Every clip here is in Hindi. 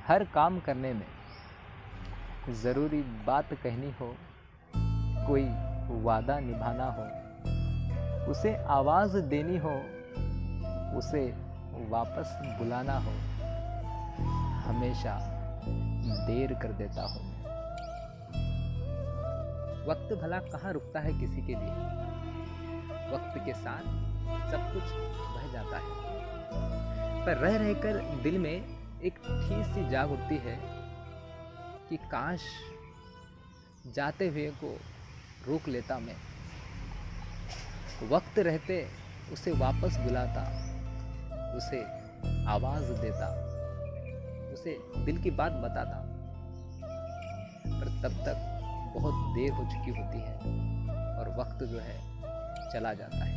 हर काम करने में ज़रूरी बात कहनी हो, कोई वादा निभाना हो, उसे आवाज़ देनी हो, उसे वापस बुलाना हो, हमेशा देर कर देता हूँ मैं। वक्त भला कहाँ रुकता है किसी के लिए, वक्त के साथ सब कुछ बह जाता है, पर रह रहकर दिल में एक ठेस सी जाग उठती है कि काश जाते हुए को रोक लेता मैं, वक्त रहते उसे वापस बुलाता, उसे आवाज़ देता, उसे दिल की बात बताता, पर तब तक बहुत देर हो चुकी होती है और वक्त जो है चला जाता है।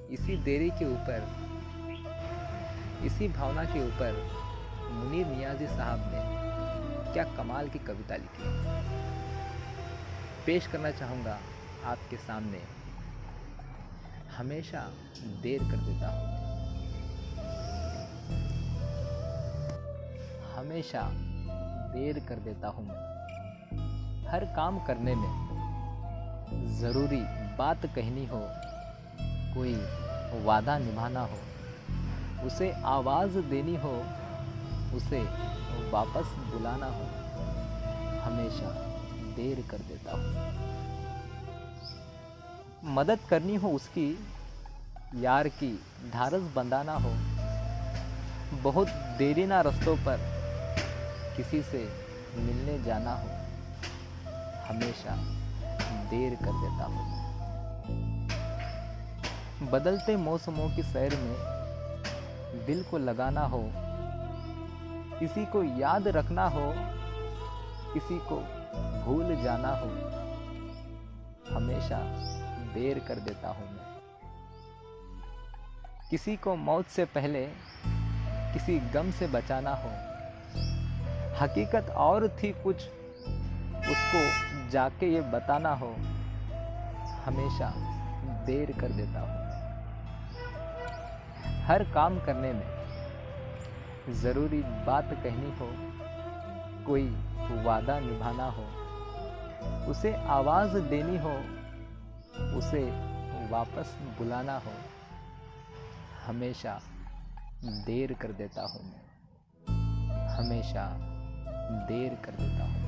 इसी देरी के ऊपर, इसी भावना के ऊपर मुनीर नियाज़ी साहब ने क्या कमाल की कविता लिखी, पेश करना चाहूँगा आपके सामने। हमेशा देर कर देता हूँ, हमेशा देर कर देता हूँ मैं। हर काम करने में ज़रूरी बात कहनी हो, कोई वादा निभाना हो, उसे आवाज़ देनी हो, उसे वापस बुलाना हो, हमेशा देर कर देता हूँ। मदद करनी हो उसकी, यार की ढारस बंधाना हो, बहुत देरी ना रस्तों पर किसी से मिलने जाना हो, हमेशा देर कर देता हूँ। बदलते मौसमों की सैर में दिल को लगाना हो, किसी को याद रखना हो, किसी को भूल जाना हो, हमेशा देर कर देता हूँ मैं। किसी को मौत से पहले किसी गम से बचाना हो, हकीकत और थी कुछ, उसको जाके ये बताना हो, हमेशा देर कर देता हूँ। हर काम करने में ज़रूरी बात कहनी हो, कोई वादा निभाना हो, उसे आवाज़ देनी हो, उसे वापस बुलाना हो, हमेशा देर कर देता हूँ मैं, हमेशा देर कर देता हूँ।